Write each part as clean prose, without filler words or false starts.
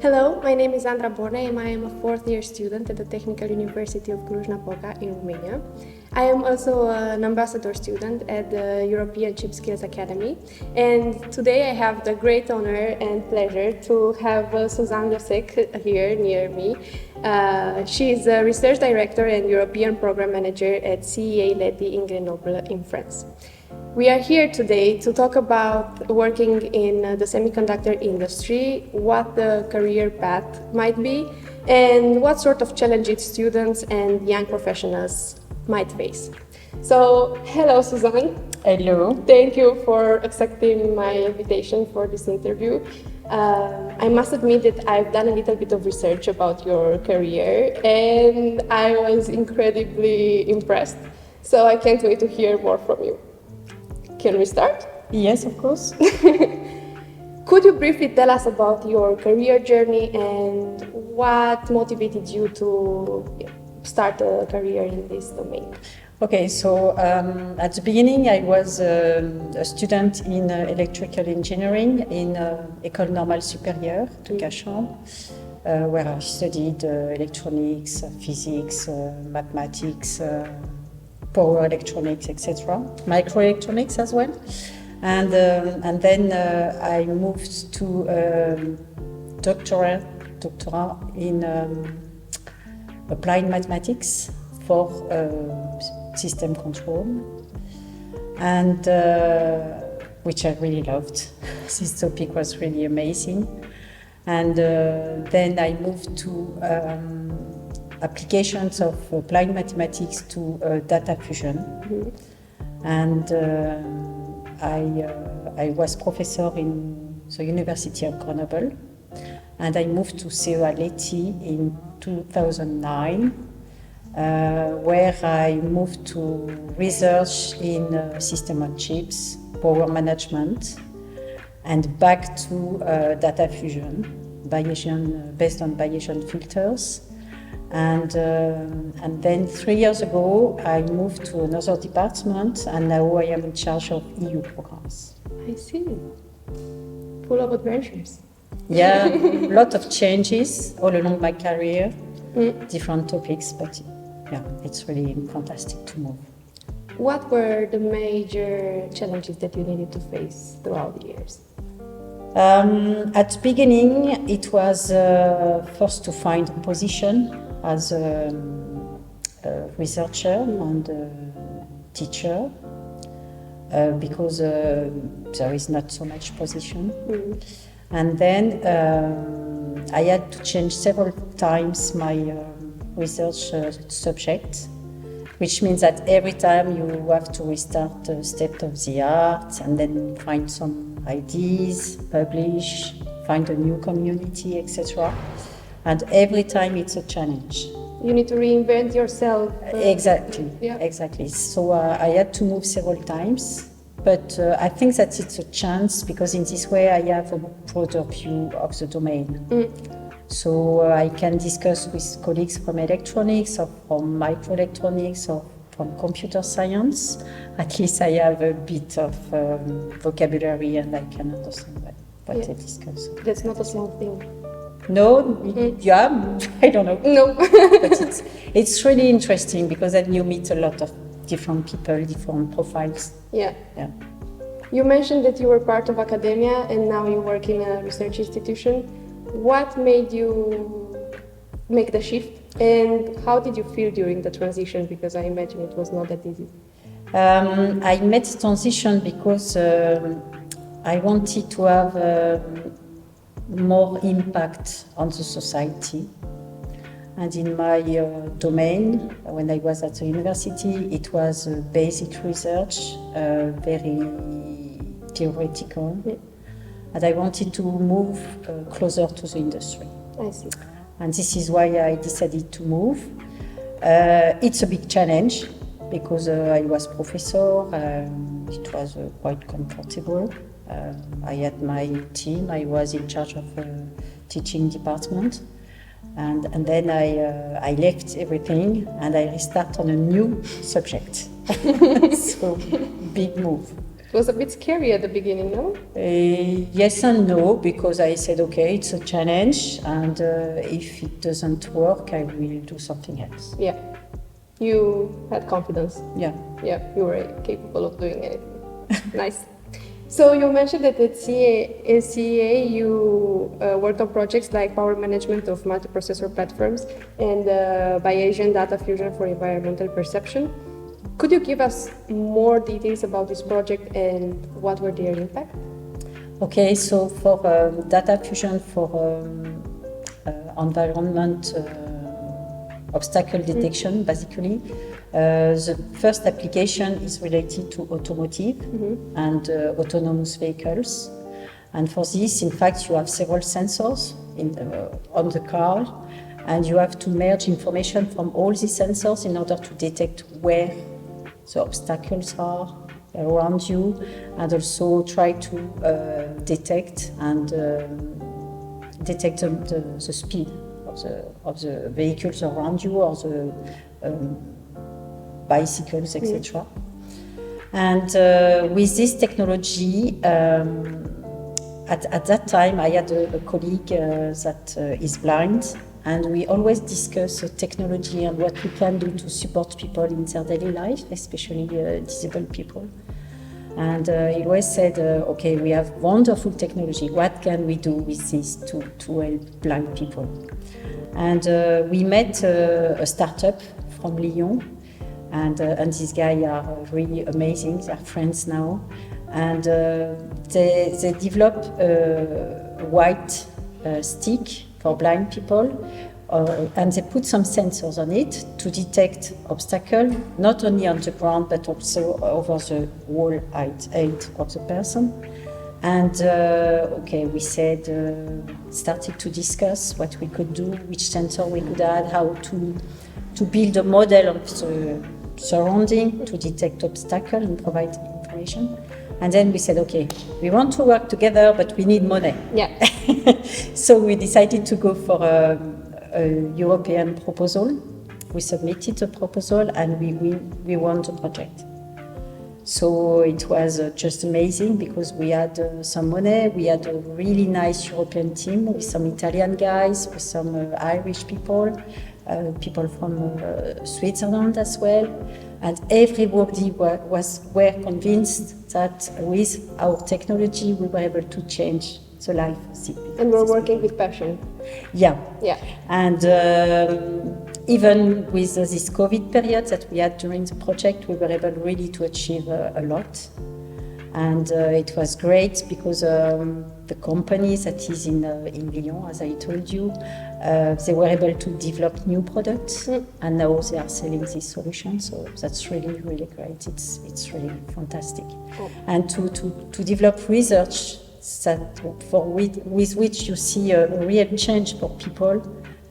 Hello, my name is Andra-Ioana Bornea and I am a fourth-year student at the Technical University of Cluj-Napoca in Romania. I am also an ambassador student at the European Chip Skills Academy, and today I have the great honor and pleasure to have Suzanne Lesecq here near me. She is a research director and European program manager at CEA-Leti in Grenoble in France. We are here today to talk about working in the semiconductor industry, what the career path might be, and what sort of challenges students and young professionals might face. So, hello Suzanne. Hello. Thank you for accepting my invitation for this interview. I must admit that I've done a little bit of research about your career and I was incredibly impressed. So I can't wait to hear more from you. Can we start? Yes, of course. Could you briefly tell us about your career journey and what motivated you to start a career in this domain? Okay, so at the beginning I was a student in electrical engineering in École Normale Supérieure de Cachan, where I studied electronics, physics, mathematics, power electronics, etc., microelectronics as well, and then I moved to doctorate in applied mathematics for system control, and which I really loved. This topic was really amazing, and then I moved to applications of applied mathematics to data fusion. Mm-hmm. And I was professor in the University of Grenoble, and I moved to CEA-Leti in 2009, where I moved to research in system on chips, power management, and back to data fusion, Bayesian, based on Bayesian filters. And then 3 years ago, I moved to another department, and now I am in charge of EU programs. I see. Full of adventures. Yeah, a lot of changes all along my career, different topics, but yeah, it's really fantastic to move. What were the major challenges that you needed to face throughout the years? At the beginning, it was first to find a position as a researcher and a teacher, because there is not so much position. Mm. And then I had to change several times my research subject, which means that every time you have to restart state of the art and then find some ideas, publish, find a new community, etc. And every time it's a challenge. You need to reinvent yourself. Exactly, yeah. Exactly. So I had to move several times, but I think that it's a chance because in this way I have a broader view of the domain. Mm. So I can discuss with colleagues from electronics or from microelectronics or from computer science. At least I have a bit of vocabulary and I can understand what they discuss. That's not a small thing. No, yeah, I don't know. No. But it's really interesting because then you meet a lot of different people, different profiles. Yeah. Yeah. You mentioned that you were part of academia and now you work in a research institution. What made you make the shift and how did you feel during the transition? Because I imagine it was not that easy. I made the transition because I wanted to have more impact on the society. And in my domain, when I was at the university, it was basic research, very theoretical. Yeah. And I wanted to move closer to the industry. I see. And this is why I decided to move. It's a big challenge because I was professor. It was quite comfortable. I had my team. I was in charge of a teaching department. And then I left everything and I restart on a new subject. So, big move. was a bit scary at the beginning, no? Yes and no, because I said, okay, it's a challenge, and if it doesn't work, I will do something else. Yeah. You had confidence. Yeah. Yeah, you were capable of doing anything. Nice. So you mentioned that at CEA you worked on projects like power management of multiprocessor platforms and Bayesian data fusion for environmental perception. Could you give us more details about this project and what were their impact? Okay, so for data fusion for environment obstacle detection, basically, the first application is related to automotive and autonomous vehicles. And for this, in fact, you have several sensors on the car, and you have to merge information from all these sensors in order to detect where the obstacles are around you, and also try to detect the speed of the vehicles around you, or the bicycles, etc. And with this technology, at that time, I had a colleague that is blind, and we always discuss technology and what we can do to support people in their daily life, especially disabled people. And he always said, okay, we have wonderful technology. What can we do with this to help blind people? And we met a startup from Lyon, and these guys are really amazing. They're friends now. And they developed a white stick for blind people, and they put some sensors on it to detect obstacles, not only on the ground, but also over the whole height of the person. And okay, we said, started to discuss what we could do, which sensor we could add, how to build a model of the surrounding to detect obstacles and provide information. And then we said, okay, we want to work together, but we need money. Yeah. So we decided to go for a European proposal. We submitted the proposal and we won the project. So it was just amazing because we had some money, we had a really nice European team with some Italian guys, with some Irish people, people from Switzerland as well. And everybody were convinced that with our technology we were able to change the life of people. And we're working with passion. Yeah. Yeah. And even with this COVID period that we had during the project, we were able really to achieve a lot. And it was great because the company that is in Lyon, as I told you, they were able to develop new products, and now they are selling this solution. So that's really, really great. It's really fantastic. Oh. And to develop research that with which you see a real change for people,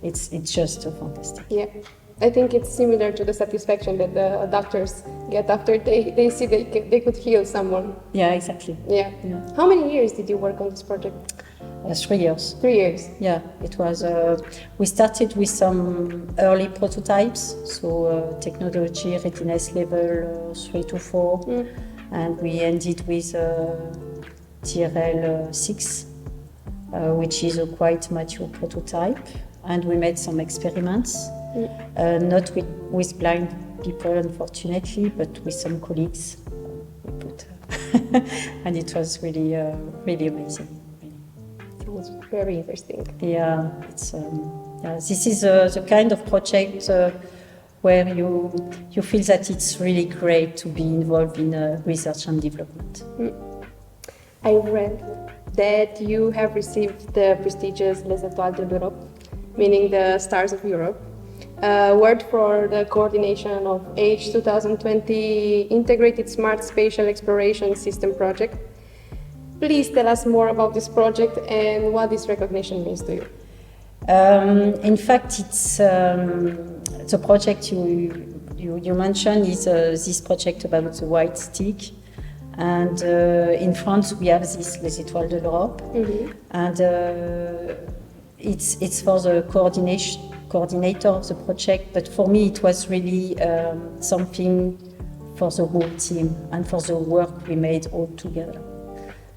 it's just fantastic. Yeah. I think it's similar to the satisfaction that the doctors get after they see they could heal someone. Yeah, exactly. Yeah. How many years did you work on this project? 3 years. 3 years. Yeah, it was. We started with some early prototypes, so technology readiness level 3 to 4, and we ended with TRL 6, which is a quite mature prototype, and we made some experiments. Not with blind people, unfortunately, but with some colleagues. We put, and it was really, really amazing. It was very interesting. Yeah, it's this is the kind of project where you feel that it's really great to be involved in research and development. I read that you have received the prestigious Les Étoiles de l'Europe, meaning the Stars of Europe. Award for the coordination of H 2020 Integrated Smart Spatial Exploration System project. Please tell us more about this project and what this recognition means to you. In fact, it's the project you mentioned is this project about the white stick. And in France, we have this Les Étoiles de l'Europe, and it's for the coordinator of the project. But for me, it was really something for the whole team and for the work we made all together.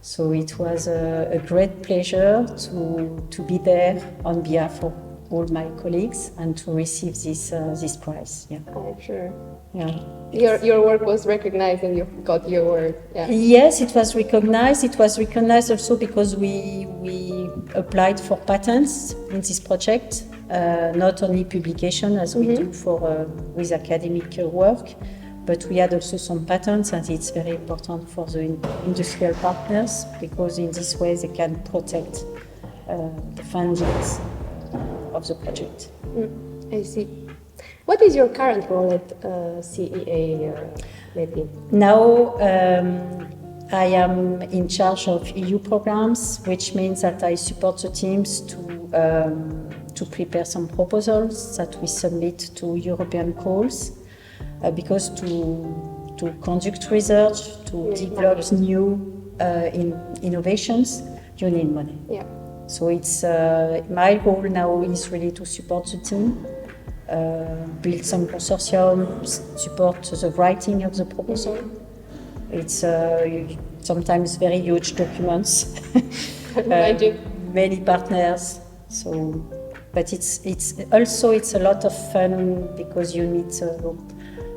So it was a great pleasure to be there on behalf of all my colleagues and to receive this prize. Yeah. I'm sure. Yeah. Your work was recognized and you got your award. Yeah. Yes, it was recognized. It was recognized also because we applied for patents in this project, not only publication as we do for with academic work, but we had also some patents, and it's very important for the industrial partners because in this way they can protect the fundings of the project. I see. What is your current role at CEA-Leti? Now I am in charge of EU programs, which means that I support the teams to prepare some proposals that we submit to European calls, because to conduct research, to develop new innovations, you need money. Yeah. So it's my role now is really to support the team, build some consortium, support the writing of the proposal. It's sometimes very huge documents, many partners. So, but it's also a lot of fun because you meet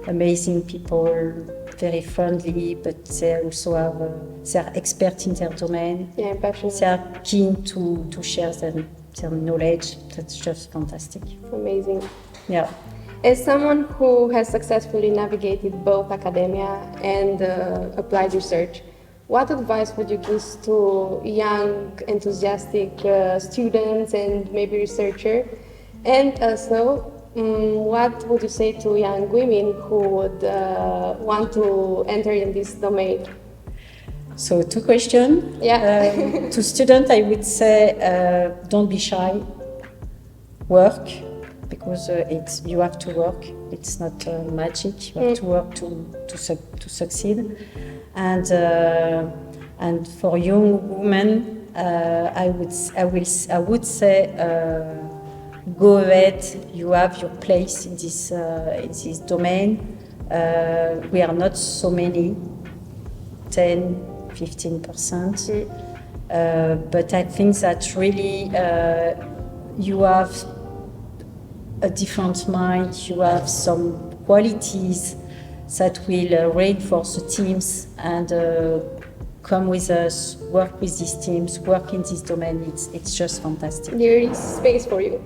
amazing people, very friendly, but they also they're experts in their domain. Yeah, passionate. They are keen to share their knowledge. That's just fantastic. Amazing. Yeah. As someone who has successfully navigated both academia and applied research, what advice would you give to young, enthusiastic students and maybe researchers? And also, what would you say to young women who would want to enter in this domain? So, two questions. Yeah. To students, I would say, don't be shy. Work, because you have to work. It's not magic. You have to work to succeed. And for young women, I would say. Go ahead, you have your place in this domain. We are not so many, 10-15%. But I think that really you have a different mind, you have some qualities that will reinforce the teams and come with us, work with these teams, work in this domain. It's just fantastic. There is space for you.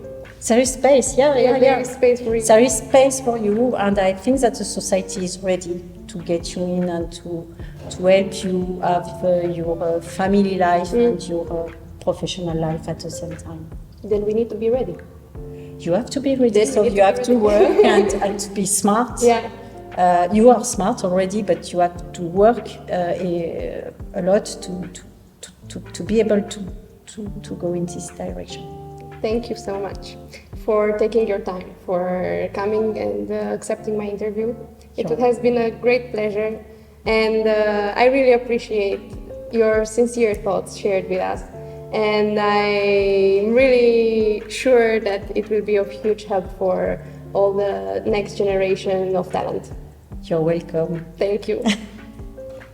There is space, There is space for you. There is space for you, and I think that the society is ready to get you in and to help you have your family life and your professional life at the same time. Then we need to be ready. You have to be ready, so you have to work and to be smart. Yeah. You are smart already, but you have to work a lot to be able to go in this direction. Thank you so much for taking your time, for coming and accepting my interview. It has been a great pleasure, and I really appreciate your sincere thoughts shared with us. And I'm really sure that it will be of huge help for all the next generation of talent. You're welcome. Thank you.